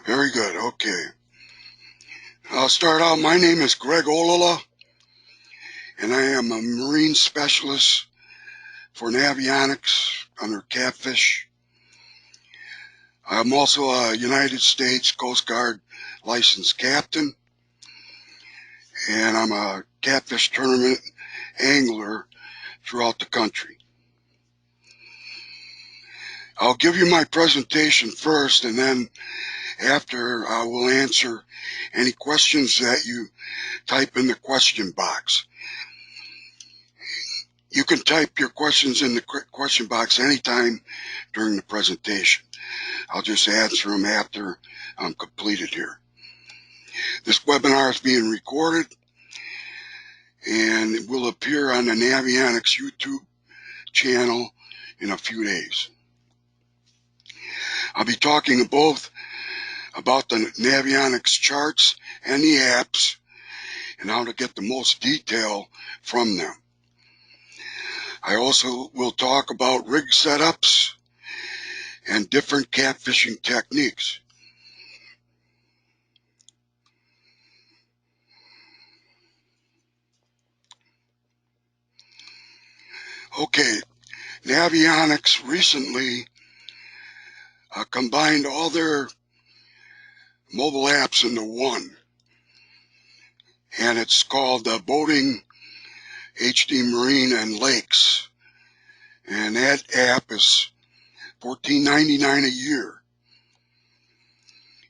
Very good. Okay. I'll start out. My name is Greg Ollila, and I am a marine specialist for Navionics under Catfish. I'm also a United States Coast Guard licensed captain, and I'm a catfish tournament angler throughout the country. I'll give you my presentation first, and then after I will answer any questions that you type in the question box. You can type your questions in the question box anytime during the presentation. I'll just answer them after I'm completed here. This webinar is being recorded and it will appear on the Navionics YouTube channel in a few days. I'll be talking both about the Navionics charts and the apps and how to get the most detail from them. I also will talk about rig setups and different catfishing techniques. Okay, Navionics recently combined all their mobile apps into one, and it's called Boating HD Marine and Lakes, and that app is $14.99 a year,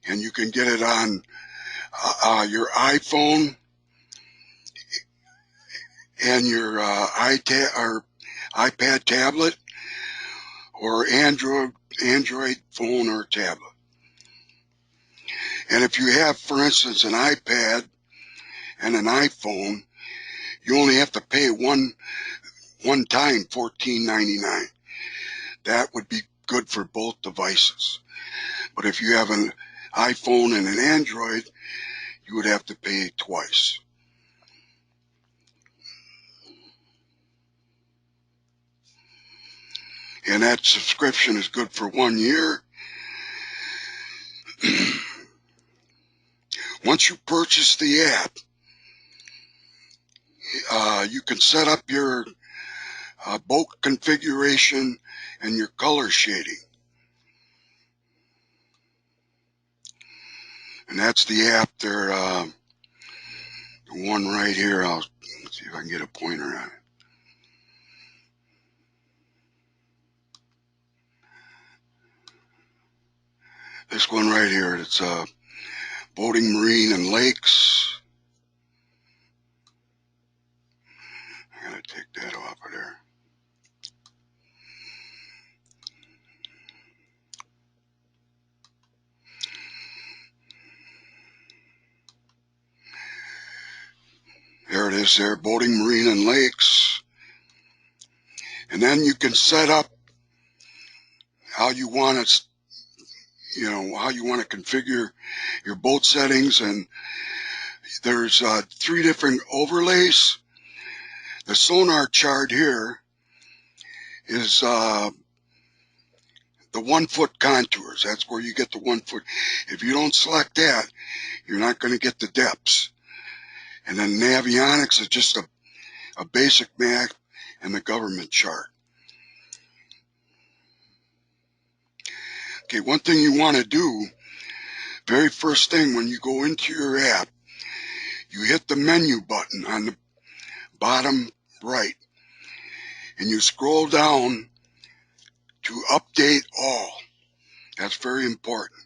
and you can get it on your iPhone and your iPad tablet or Android phone or tablet. And if you have, for instance, an iPad and an iPhone, you only have to pay one time $14.99. That would be good for both devices. But if you have an iPhone and an Android, you would have to pay twice. And that subscription is good for 1 year. Once you purchase the app, you can set up your boat configuration and your color shading. And that's the app there, the one right here. I'll see if I can get a pointer on it. This one right here, it's Boating Marine and Lakes. I gotta take that off of there. There it is there, Boating Marine and Lakes. And then you can set up how you want it, how you want to configure your boat settings. And there's 3 different overlays. The sonar chart here is the 1 foot contours. That's where you get the 1 foot. If you don't select that, you're not going to get the depths. And then Navionics is just a basic map and the government chart. Okay, one thing you want to do, very first thing when you go into your app, you hit the menu button on the bottom right, and you scroll down to update all. That's very important.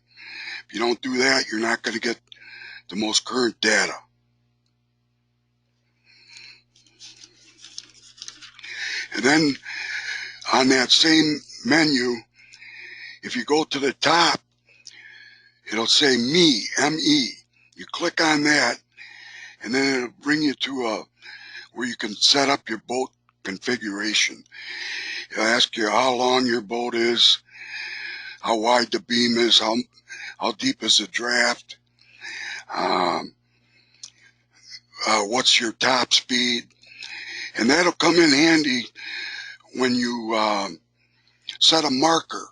If you don't do that, you're not going to get the most current data. And then on that same menu, if you go to the top, it'll say Me, M-E. You click on that, and then it'll bring you to where you can set up your boat configuration. It'll ask you how long your boat is, how wide the beam is, how deep is the draft, what's your top speed. And that'll come in handy when you set a marker.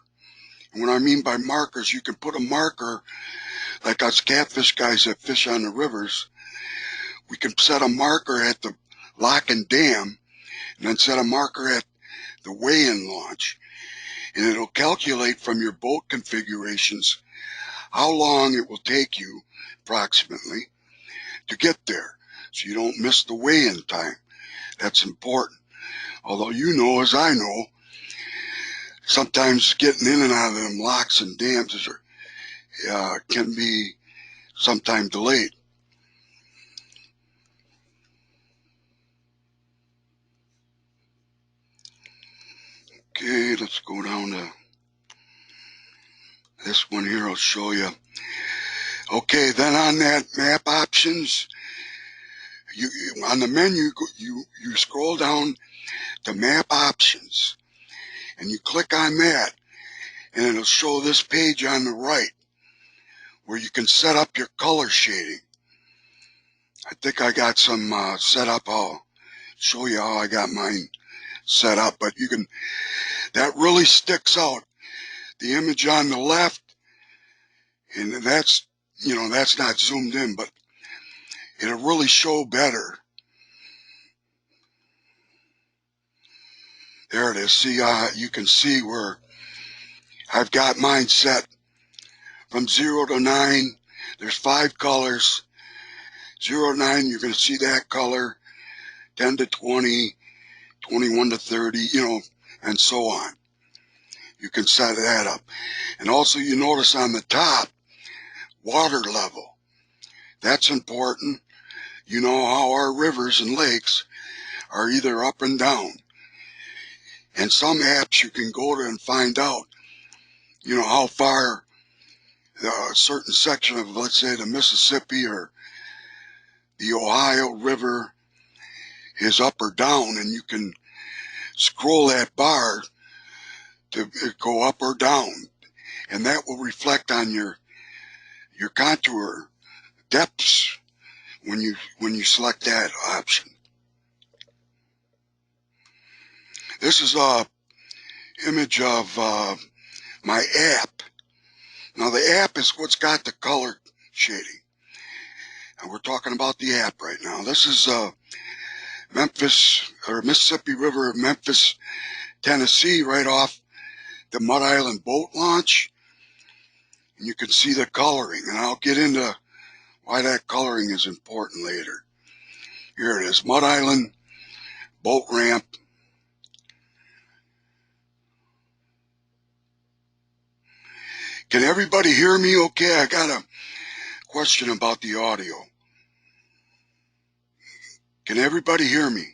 And what I mean by markers, you can put a marker like us catfish guys that fish on the rivers, we can set a marker at the lock and dam and then set a marker at the weigh-in launch, and it'll calculate from your boat configurations how long it will take you approximately to get there, so you don't miss the weigh-in time. That's important. Although you know, as I know, sometimes getting in and out of them locks and dams can be sometimes delayed. Okay, let's go down to this one here. I'll show you. Okay, then on that map options, on the menu, you scroll down to map options, and you click on that, and it'll show this page on the right where you can set up your color shading. I think I got some set up. I'll show you how I got mine set up, but you can, that really sticks out. The image on the left, and that's, you know, that's not zoomed in, but it'll really show better. There it is. See, you can see where I've got mine set from 0 to 9. There's 5 colors. 0 to 9, you're going to see that color. 10 to 20, 21 to 30, you know, and so on. You can set that up. And also you notice on the top, water level. That's important. You know how our rivers and lakes are either up and down. And some apps you can go to and find out, you know, how far a certain section of, let's say, the Mississippi or the Ohio River is up or down, and you can scroll that bar to go up or down, and that will reflect on your contour depths when you select that option. This is a image of my app. Now the app is what's got the color shading, and we're talking about the app right now. This is Memphis, or Mississippi River, Memphis, Tennessee, right off the Mud Island boat launch. And you can see the coloring, and I'll get into why that coloring is important later. Here it is, Mud Island boat ramp. Can everybody hear me okay? I got a question about the audio. Can everybody hear me?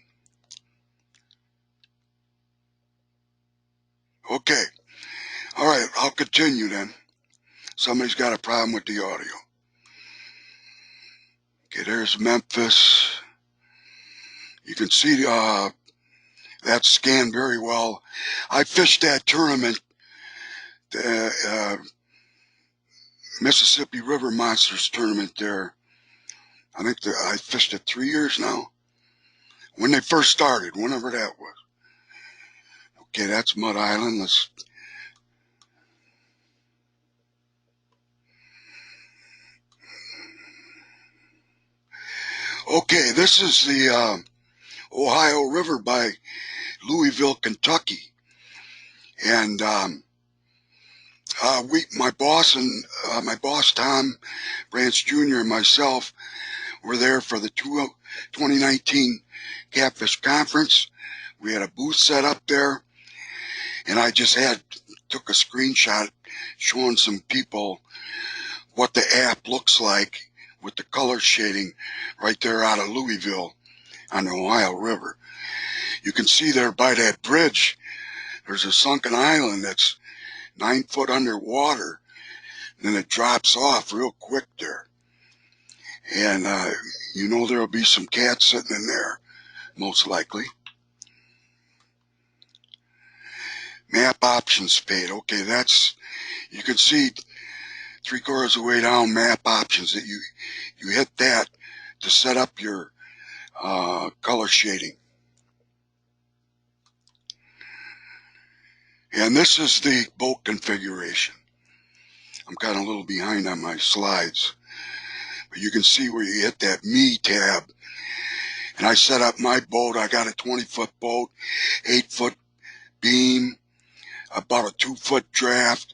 Okay. All right, I'll continue then. Somebody's got a problem with the audio. Okay, there's Memphis. You can see that scanned very well. I fished that tournament, the Mississippi River Monsters tournament there. I think I fished it 3 years now. When they first started, whenever that was. Okay, that's Mud Island. Let's. Okay, this is the Ohio River by Louisville, Kentucky. And my boss Tom Branch Jr. and myself were there for the 2019 Catfish Conference. We had a booth set up there, and I just took a screenshot showing some people what the app looks like with the color shading right there out of Louisville on the Ohio River. You can see there by that bridge, there's a sunken island that's 9 foot underwater, and then it drops off real quick there. And you know there'll be some cats sitting in there, most likely. Map options page. Okay, you can see 3/4 of the way down map options that you hit that to set up your color shading. And this is the boat configuration. I'm kind of a little behind on my slides, but you can see where you hit that Me tab. And I set up my boat. I got a 20-foot boat, 8-foot beam, about a 2-foot draft.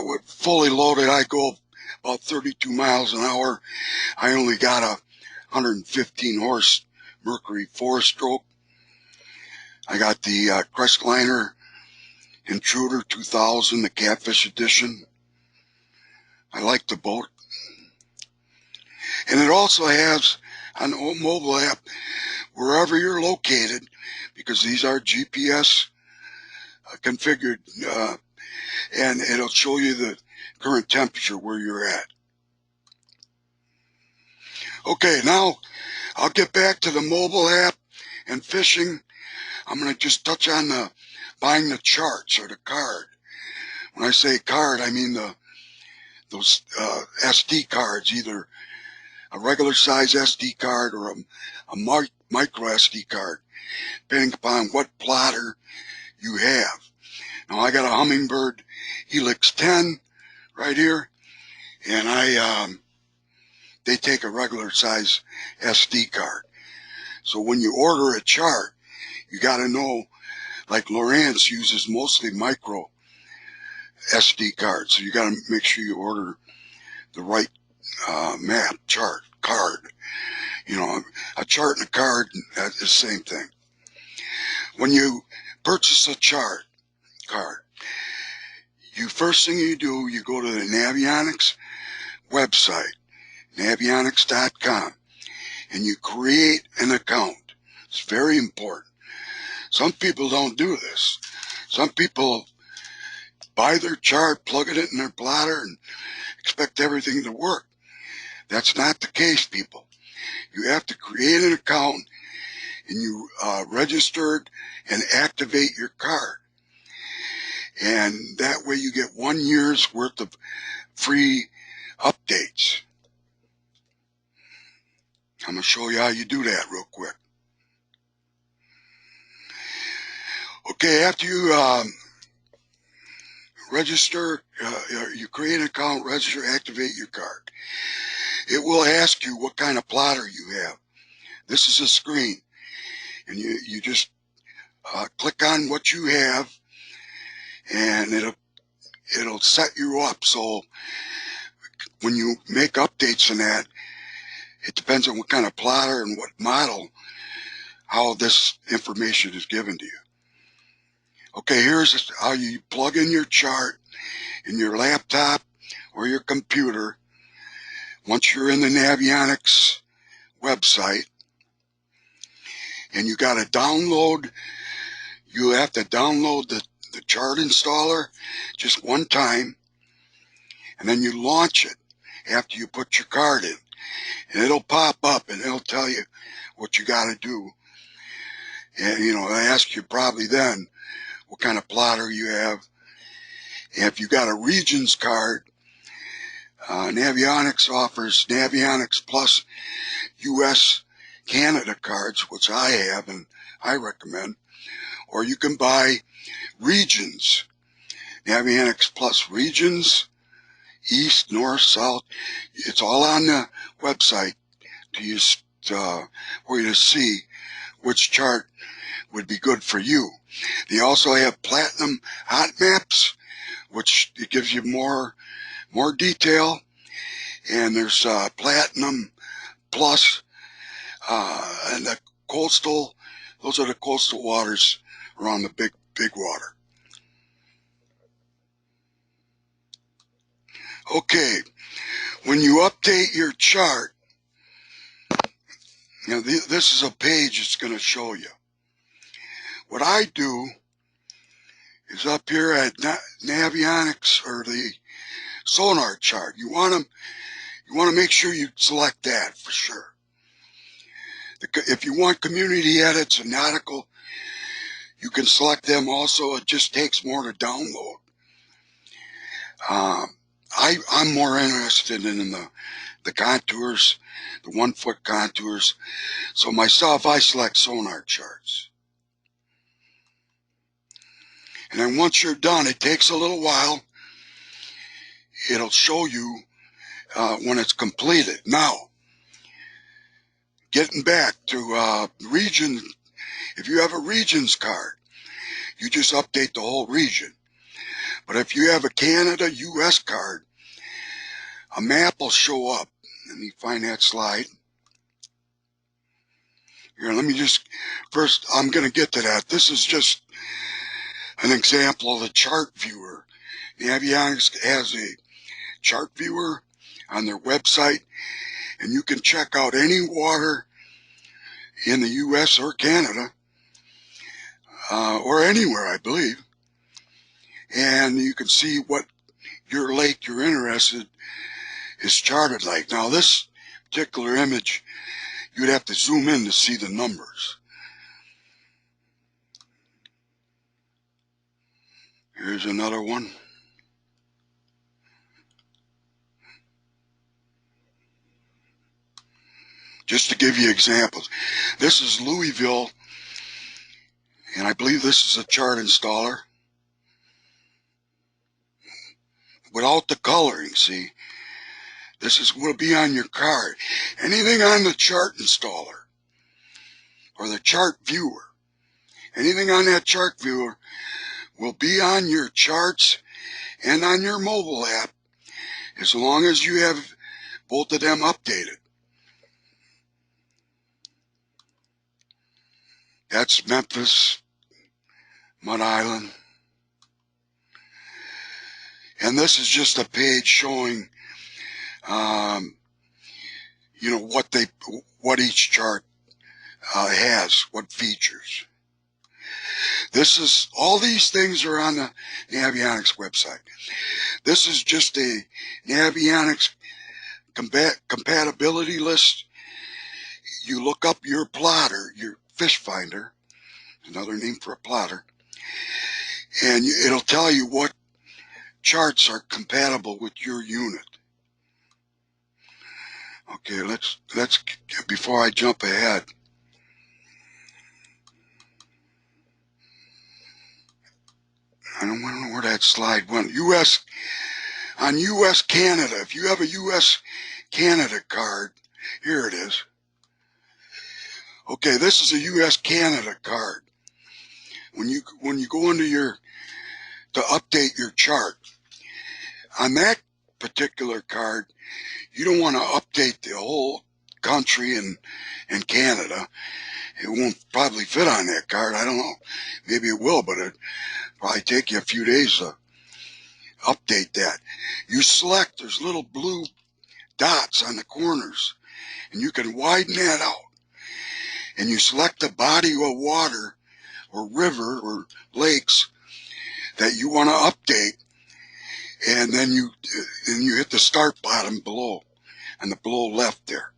With fully loaded, I go about 32 miles an hour. I only got a 115 horse Mercury 4-stroke. I got the Crestliner Intruder 2000, the Catfish edition. I like the boat. And it also has an old mobile app wherever you're located, because these are GPS configured, and it'll show you the current temperature where you're at. Okay, now I'll get back to the mobile app and fishing. I'm going to just touch on the buying the charts or the card. When I say card, I mean those SD cards, either a regular size SD card or a micro SD card, depending upon what plotter you have. Now I got a Humminbird Helix 10 right here, and they take a regular size SD card. So when you order a chart, you got to know, like Lawrence uses mostly micro SD cards, so you got to make sure you order the right Mapp chart card. You know, a chart and a card, that's the same thing. When you purchase a chart card, first thing you do, you go to the Navionics website, Navionics.com, and you create an account. It's very important. Some people don't do this. Some people buy their chart, plug it in their plotter, and expect everything to work. That's not the case, people. You have to create an account, and you register and activate your card. And that way you get 1 year's worth of free updates. I'm going to show you how you do that real quick. Okay, after you register, you create an account, register, activate your card. It will ask you what kind of plotter you have. This is a screen, and you just click on what you have, and it'll set you up. So when you make updates in that, it depends on what kind of plotter and what model, how this information is given to you. Okay, here's how you plug in your chart in your laptop or your computer. Once you're in the Navionics website, and you got to download, you have to download the chart installer just one time, and then you launch it after you put your card in, and it'll pop up and it'll tell you what you got to do. And it'll ask you probably then what kind of plotter you have. And if you got a regions card, Navionics offers Navionics Plus US Canada cards, which I have and I recommend. Or you can buy regions, Navionics Plus regions, east, north, south. It's all on the website for you to see which chart would be good for you. They also have platinum hot maps, which it gives you more detail. And there's platinum plus and the coastal. Those are the coastal waters around the big water. Okay, when you update your chart, this is a page it's going to show you. What I do is up here at Navionics, or the sonar chart. You want to make sure you select that for sure. If you want community edits and nautical, you can select them also. It just takes more to download. I'm more interested in the contours, the 1-foot contours. So myself, I select sonar charts. And then once you're done, it takes a little while. it'll show you when it's completed. Now, getting back to region, if you have a regions card, you just update the whole region. But if you have a Canada, US card, a map will show up. Let me find that slide. Here, let me just, first, I'm going to get to that. This is just an example of the chart viewer. Navionics has a chart viewer on their website, and you can check out any water in the US or Canada, or anywhere, I believe. And you can see what your lake you're interested is charted like. Now, this particular image, you'd have to zoom in to see the numbers. Here's another one. Just to give you examples. This is Louisville, and I believe this is a chart installer. Without the coloring, see? This will be on your card. Anything on the chart installer or the chart viewer, anything on that chart viewer will be on your charts and on your mobile app as long as you have both of them updated. That's Memphis, Mud Island. And this is just a page showing, you know, what each chart has, what features. All these things are on the Navionics website. This is just a Navionics compatibility list. You look up your plotter, your fish finder, another name for a plotter, and it'll tell you what charts are compatible with your unit. Okay, let's before I jump ahead, I don't know where that slide went. On US Canada, if you have a US Canada card, here it is. Okay, this is a US Canada card. When you go into to update your chart, on that particular card, you don't want to update the whole country and Canada. It won't probably fit on that card. I don't know. Maybe it will, but it'll probably take you a few days to update that. You select, there's little blue dots on the corners, and you can widen that out. And you select the body of water or river or lakes that you want to update, and then you hit the start button below, and the below left there.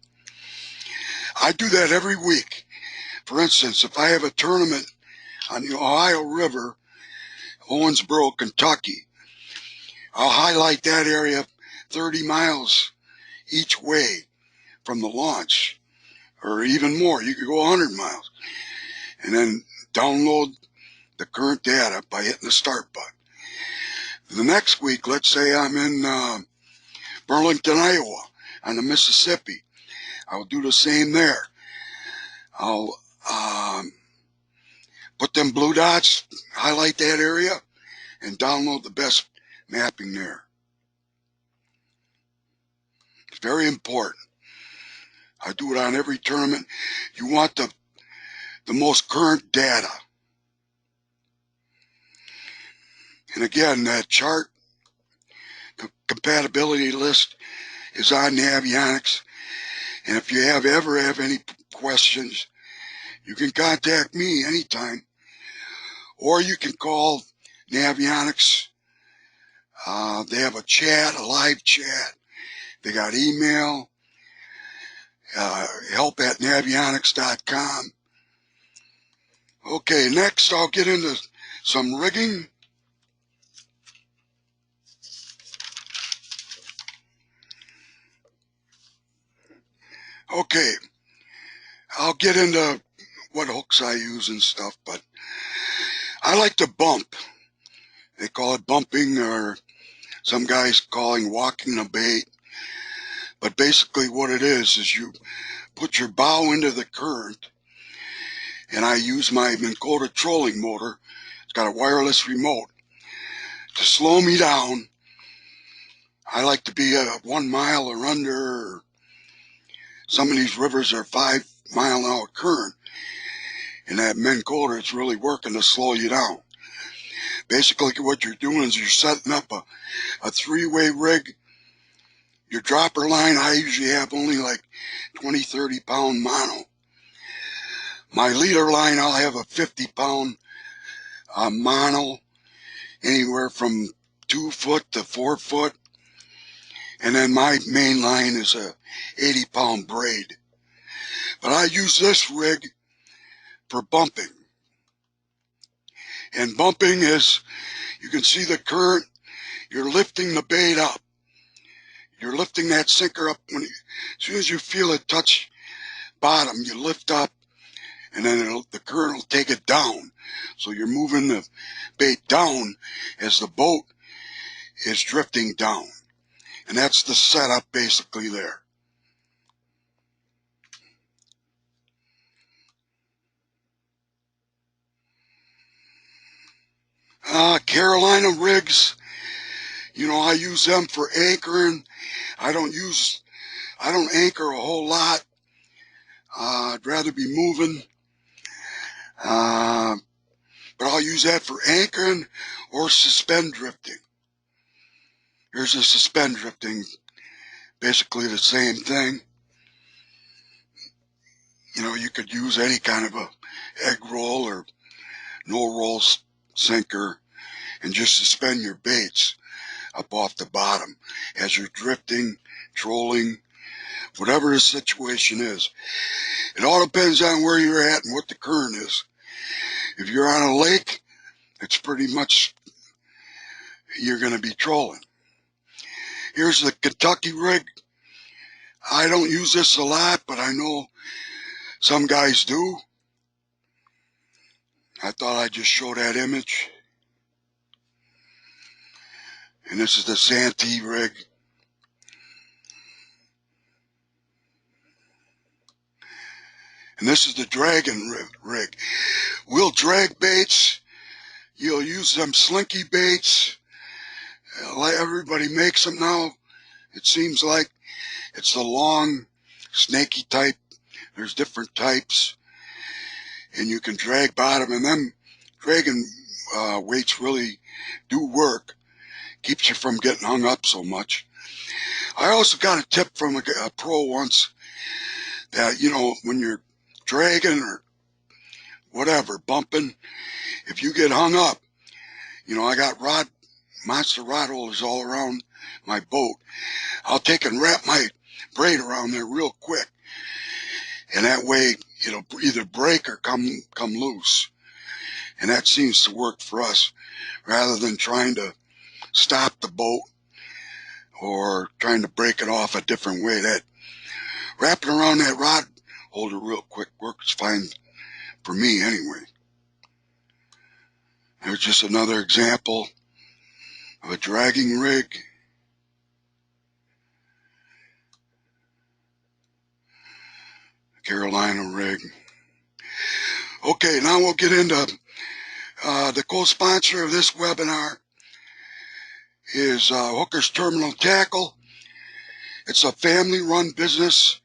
I do that every week. For instance, if I have a tournament on the Ohio River, Owensboro, Kentucky, I'll highlight that area 30 miles each way from the launch, or even more. You could go 100 miles, and then download the current data by hitting the start button. The next week, let's say I'm in Burlington, Iowa, on the Mississippi. I'll do the same there. I'll put them blue dots, highlight that area, and download the best mapping there. It's very important. I do it on every tournament. You want the most current data. And again, that chart compatibility list is on Navionics. And if you ever have any questions, you can contact me anytime. Or you can call Navionics. They have a chat, a live chat. They got email, help@navionics.com. Okay, next I'll get into some rigging. Okay, I'll get into what hooks I use and stuff, but I like to bump. They call it bumping, or Some guys calling walking a bait. But basically what it is you put your bow into the current, and I use my Minn Kota trolling motor. It's got a wireless remote to slow me down. I like to be at 1 mile or under. Some of these rivers are 5 mile an hour current, and that Minn Kota is really working to slow you down. Basically what you're doing is you're setting up a three-way rig. Your dropper line, I usually have only like 20-30 pound mono. My leader line, I'll have a 50 pound mono, anywhere from 2 foot to 4 foot. And then my main line is a 80 pound braid. But I use this rig for bumping. And bumping is, you can see the current, you're lifting the bait up. You're lifting that sinker up. As soon as you feel it touch bottom, you lift up, and then the current will take it down. So you're moving the bait down as the boat is drifting down. And that's the setup basically there. Carolina rigs, I use them for anchoring. I don't anchor a whole lot. I'd rather be moving. But I'll use that for anchoring or suspend drifting. Here's a suspend drifting, basically the same thing. You could use any kind of a egg roll or no roll sinker and just suspend your baits up off the bottom as you're drifting, trolling, whatever the situation is. It all depends on where you're at and what the current is. If you're on a lake, it's pretty much you're going to be trolling. Here's the Kentucky rig. I don't use this a lot, but I know some guys do. I thought I'd just show that image. And this is the Santee rig. And this is the Dragon rig. We'll drag baits. You'll use them slinky baits. Like everybody makes them now. It seems like it's the long, snaky type. There's different types. And you can drag bottom. And them dragging weights really do work. Keeps you from getting hung up so much. I also got a tip from a pro once that, when you're dragging or whatever, bumping, if you get hung up, I got monster rod holders all around my boat. I'll take and wrap my braid around there real quick. And that way it'll either break or come loose. And that seems to work for us rather than trying to stop the boat or trying to break it off a different way. That wrapping around that rod holder real quick works fine for me anyway. There's just another example of a dragging rig. Carolina rig. Okay, now we'll get into the co-sponsor of this webinar is Hooker's Terminal Tackle. It's a family-run business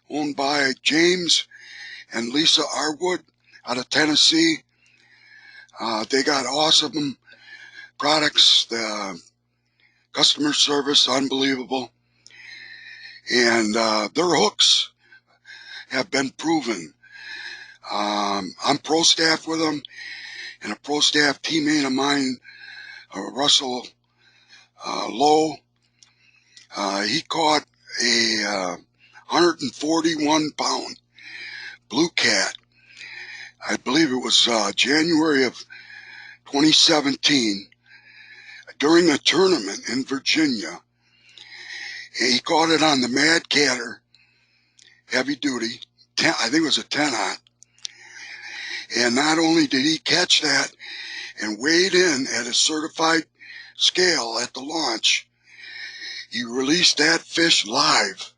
owned by James and Lisa Arwood out of Tennessee. They got awesome products. The customer service, unbelievable. And their hooks have been proven. I'm pro staff with them, and a pro staff teammate of mine, Russell Lowe, he caught a 141 pound blue cat. I believe it was January of 2017 during a tournament in Virginia. And he caught it on the Mad Catter heavy duty, I think it was a 10-aught. And not only did he catch that and weighed in at a certified scale at the launch. He released that fish live,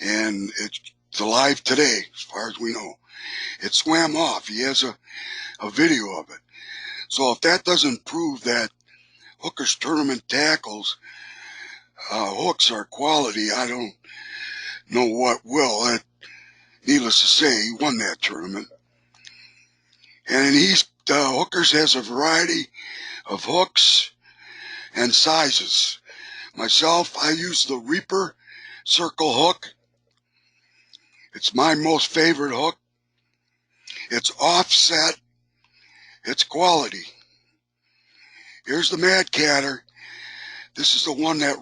and it's alive today, as far as we know. It swam off. He has a video of it. So if that doesn't prove that Hooker's Tournament tackles hooks are quality, I don't know what will. Needless to say, he won that tournament. And Hookers has a variety of hooks and sizes. Myself, I use the Reaper Circle hook. It's my most favorite hook. It's offset. It's quality. Here's the Mad Catter. This is the one that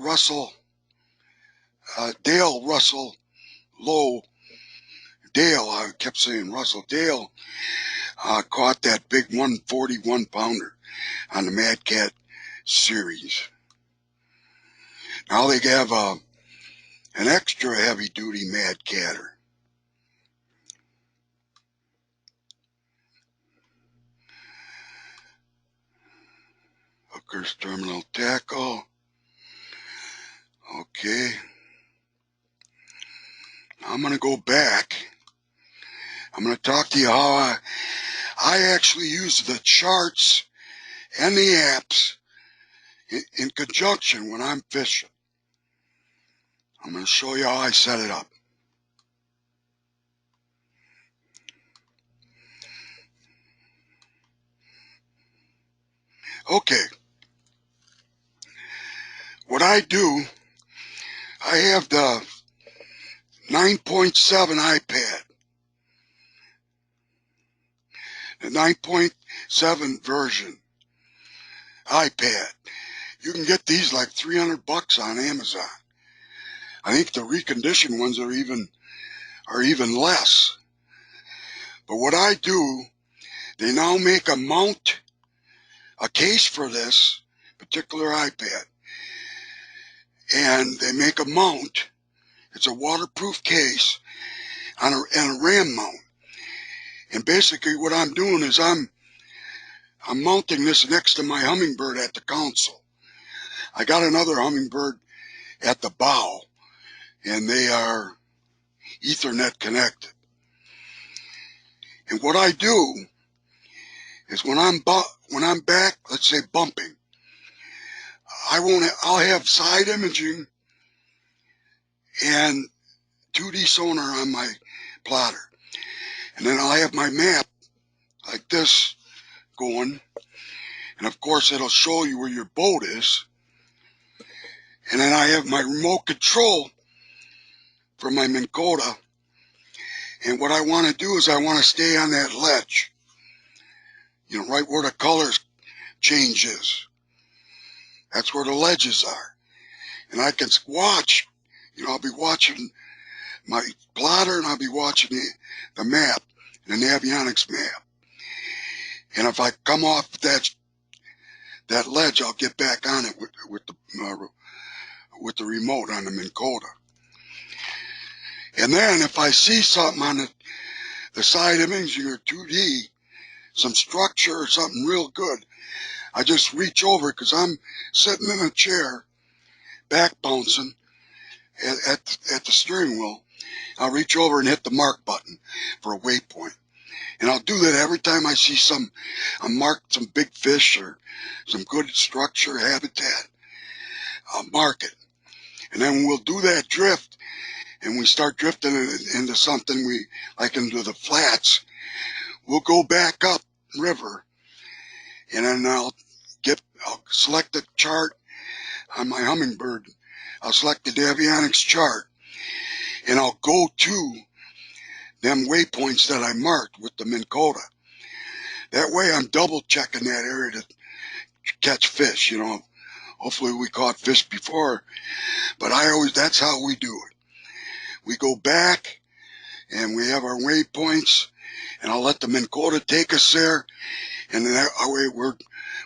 Dale Russell Lowe, Dale, I kept saying Russell, Dale caught that big 141 pounder on the Mad Cat series. Now they have an extra heavy duty Mad Catter. Hooker's Terminal Tackle. Okay. I'm going to go back. I'm going to talk to you how I actually use the charts and the apps in conjunction when I'm fishing. I'm going to show you how I set it up. Okay. What I do, I have the 9.7 iPad. The 9.7 version iPad. You can get these like $300 on Amazon. I think the reconditioned ones are even less. But what I do, they now make a case for this particular iPad. And they make a mount. It's a waterproof case and a RAM mount. And basically what I'm doing is I'm mounting this next to my Humminbird at the console. I got another Humminbird at the bow, and they are Ethernet connected. And what I do is when I'm back, let's say bumping, I'll have side imaging and 2D sonar on my plotter. And then I'll have my map like this going. And of course it'll show you where your boat is. And then I have my remote control for my Minn Kota. And what I want to do is I want to stay on that ledge. You know, right where the colors changes. That's where the ledges are. And I can watch, I'll be watching my plotter and I'll be watching the map, the Navionics map. And if I come off that ledge, I'll get back on it with the remote on the Minn Kota. And then if I see something on the side imaging or 2D, some structure or something real good, I just reach over because I'm sitting in a chair, back bouncing at the steering wheel. I'll reach over and hit the mark button for a waypoint. And I'll do that every time I see I mark some big fish or some good structure, habitat. I'll mark it. And then we'll do that drift, and we start drifting into something like into the flats. We'll go back up river, and then I'll select the chart on my Humminbird. I'll select the Navionics chart, and I'll go to them waypoints that I marked with the Minn Kota. That way I'm double checking that area to catch fish, Hopefully we caught fish before, but that's how we do it. We go back and we have our waypoints, and I'll let the Minn Kota take us there, and that way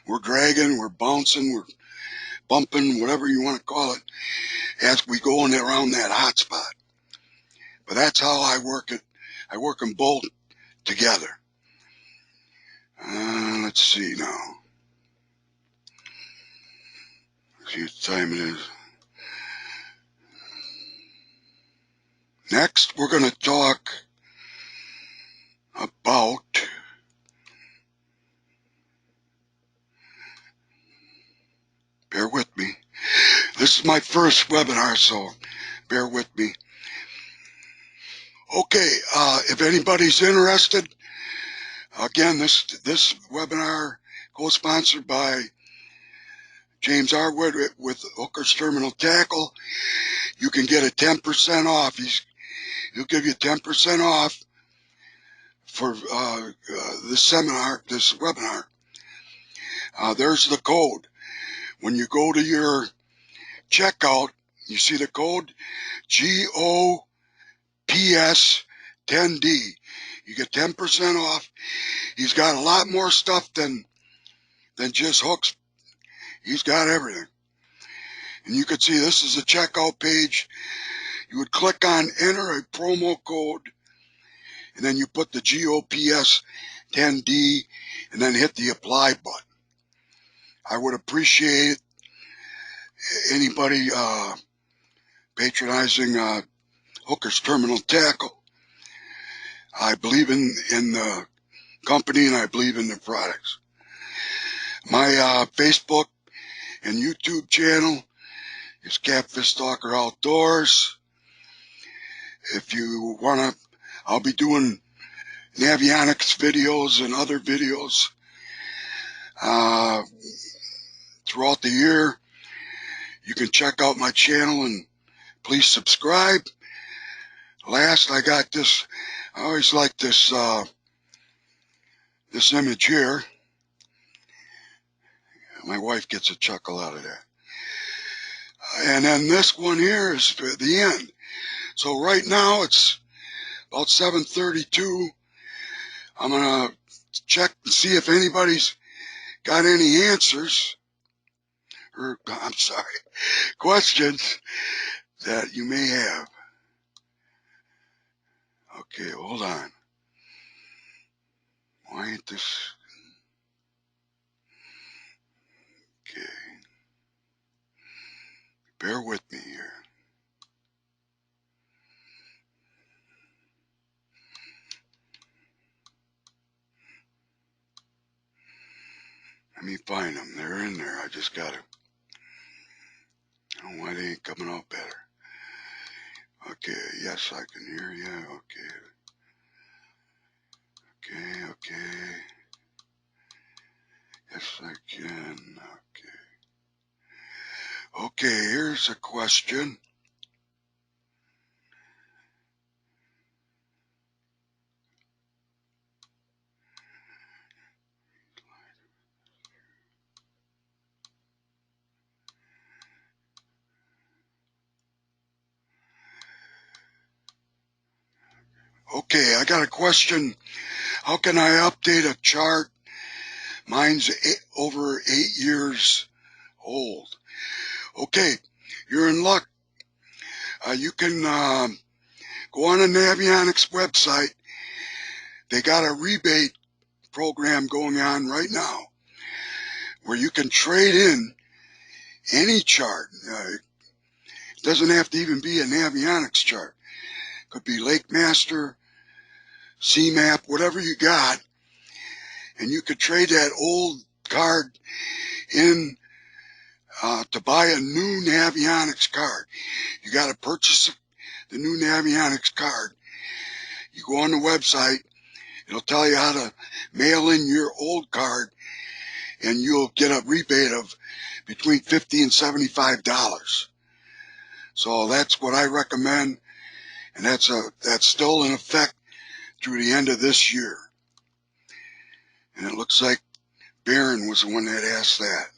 we're dragging, we're bouncing, we're bumping, whatever you want to call it, as we go in around that hot spot. But that's how I work it. I work them both together. Let's see now. See what time it is. Next, we're going to talk about bear with me. This is my first webinar, so bear with me. Okay, if anybody's interested, again, this webinar co-sponsored by James Arwood with Hooker's Terminal Tackle. You can get a 10% off. He'll give you 10% off for this webinar. There's the code. When you go to your checkout, you see the code GOPS10D. You get 10% off. He's got a lot more stuff than just hooks. He's got everything. And you can see this is a checkout page. You would click on enter a promo code, and then you put the GOPS10D, and then hit the apply button. I would appreciate anybody patronizing Hooker's Terminal Tackle. I believe in the company, and I believe in the products. My Facebook and YouTube channel is Catfish Stalker Outdoors. If you want to, I'll be doing Navionics videos and other videos throughout the year. You can check out my channel and please subscribe. Last, I got this. I always like this this image here. My wife gets a chuckle out of that. And then this one here is the end. So right now it's about 7:32. I'm gonna check and see if anybody's got any answers, or I'm sorry, questions that you may have. Okay, hold on. Why ain't this? Okay. Bear with me here. Let me find them. They're in there. I just gotta. I don't know why they ain't coming out better. Okay, yes, I can hear you. Okay. Okay. Yes, I can. Okay, here's a question. Okay, I got a question. How can I update a chart? Mine's over 8 years old. Okay, you're in luck. You can go on a Navionics website. They got a rebate program going on right now where you can trade in any chart. It doesn't have to even be a Navionics chart. It could be Lake Master, Mapp, whatever you got. And you could trade that old card in to buy a new Navionics card. You got to purchase the new Navionics card. You go on the website, it'll tell you how to mail in your old card, and you'll get a rebate of between $50 and $75. So that's what I recommend, and that's still in effect through the end of this year. And it looks like Barron was the one that asked that.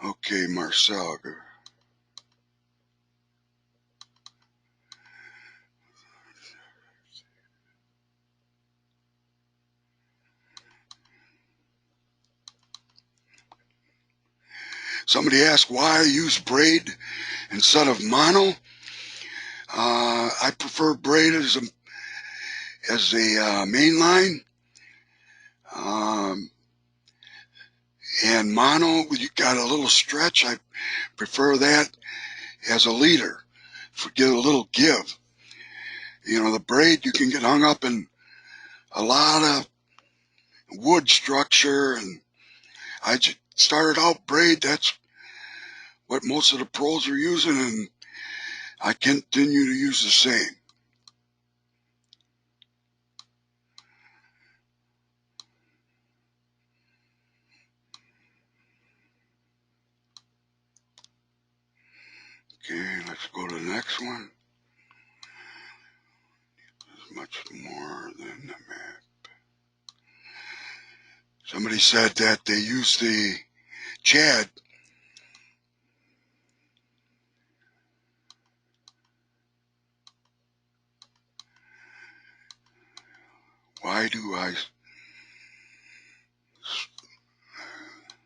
Okay, Marcel. Somebody asked why I use braid instead of mono. I prefer braid as a main line. And mono, you got a little stretch. I prefer that as a leader, get a little give. You know, the braid, you can get hung up in a lot of wood structure, and I just started out braid. That's what most of the pros are using, and I continue to use the same. Okay, let's go to the next one. It's much more than the map. Somebody said that they use the Chad. Why do I?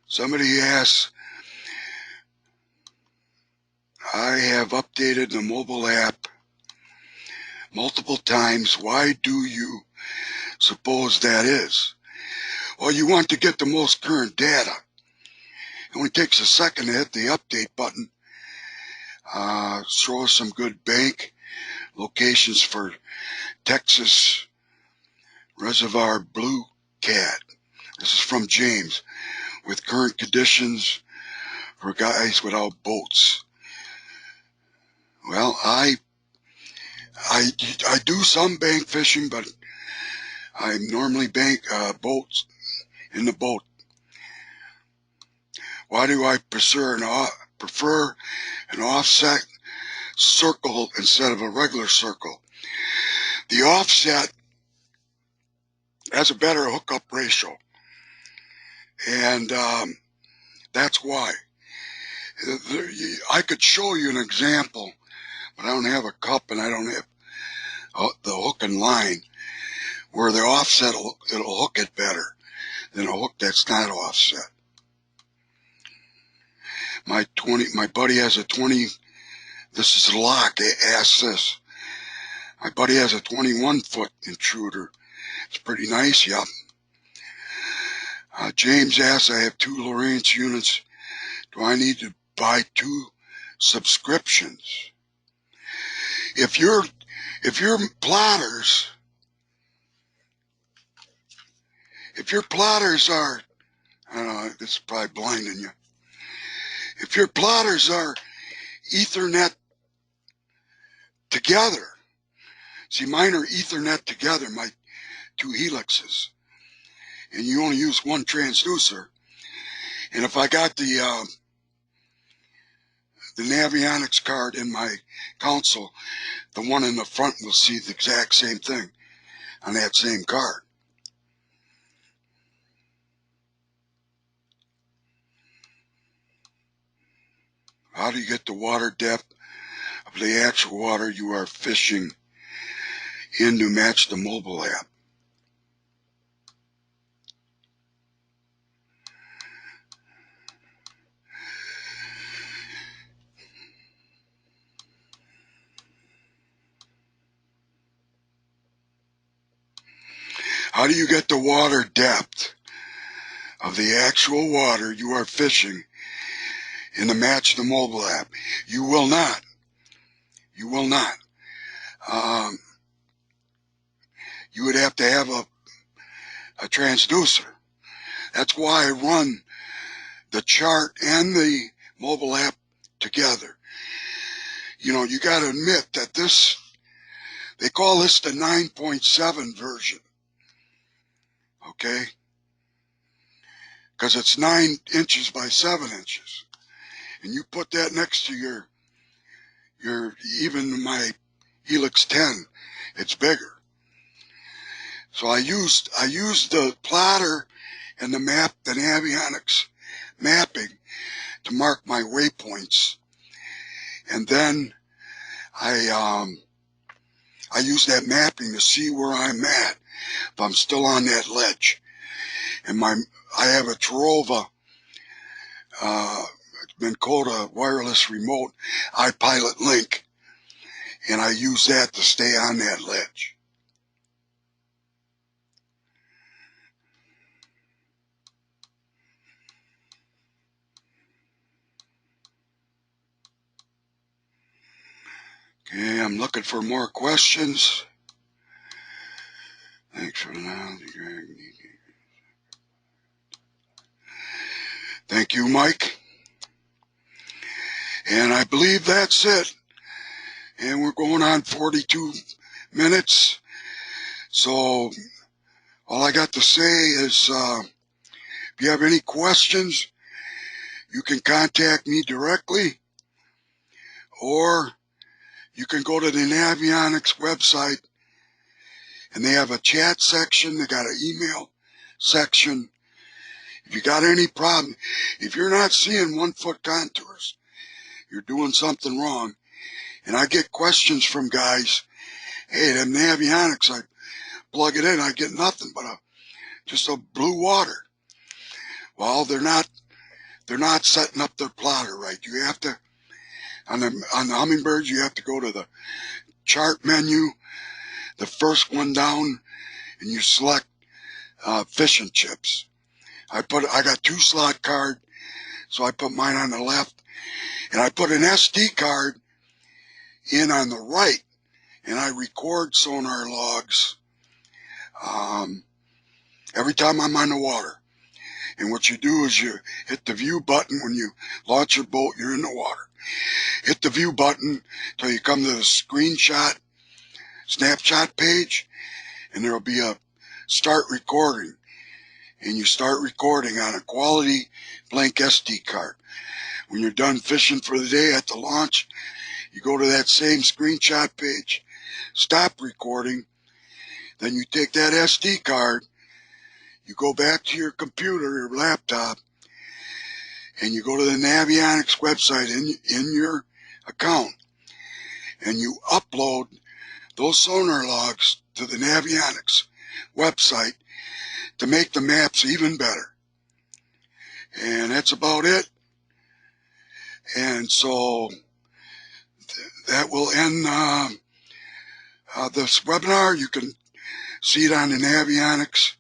Somebody asks, I have updated the mobile app multiple times. Why do you suppose that is? Well, you want to get the most current data. It only takes a second to hit the update button. Show us some good bank locations for Texas Reservoir Blue Cat. This is from James. With current conditions for guys without boats. Well, I do some bank fishing, but I normally bank boats in the boat. Why do I prefer an offset circle instead of a regular circle? The offset has a better hookup ratio, and that's why. I could show you an example, but I don't have a cup and I don't have the hook and line where the offset it'll hook it better than a hook that's not offset. My buddy has a 20. This is a lock. They asked this. My buddy has a 21-foot intruder. It's pretty nice, yep. James asks, I have 2 Lowrance units. Do I need to buy 2 subscriptions? If your plotters are, I don't know, this is probably blinding you. If your plotters are Ethernet together, see, mine are Ethernet together, my 2 helixes, and you only use 1 transducer. And if I got the Navionics card in my console, the one in the front will see the exact same thing on that same card. How do you get the water depth of the actual water you are fishing in to match the mobile app? How do you get the water depth of the actual water you are fishing in the match the mobile app? You will not. You will not. You would have to have a transducer. That's why I run the chart and the mobile app together. You know, you got to admit that they call this the 9.7 version. Okay? Because it's 9 inches by 7 inches. And you put that next to your even my Helix 10, it's bigger. So I used the plotter and the map, the Navionics mapping to mark my waypoints. And then I use that mapping to see where I'm at, if I'm still on that ledge. And I have a Tarova Minn Kota wireless remote iPilot link, and I use that to stay on that ledge. Okay, I'm looking for more questions. Thanks for now. Thank you, Mike. And I believe that's it. And we're going on 42 minutes. So all I got to say is if you have any questions, you can contact me directly, or you can go to the Navionics website, and they have a chat section. They got an email section. If you got any problem, if you're not seeing 1 foot contours, you're doing something wrong. And I get questions from guys, hey, them Navionics, I plug it in, I get nothing but just a blue water. Well, they're not setting up their plotter right. You have to, on the Hummingbirds, you have to go to the chart menu, the first one down, and you select fish and chips. I got 2 slot card, so I put mine on the left, and I put an SD card in on the right, and I record sonar logs every time I'm on the water. And what you do is you hit the view button when you launch your boat, you're in the water. Hit the view button till you come to the snapshot page, and there'll be a start recording. And you start recording on a quality blank SD card. When you're done fishing for the day at the launch, you go to that same screenshot page, stop recording, then you take that SD card, you go back to your computer, your laptop, and you go to the Navionics website in your account, and you upload those sonar logs to the Navionics website to make the maps even better. And that's about it. And so that will end this webinar. You can see it on the Navionics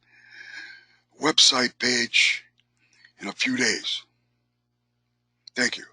website page in a few days. Thank you.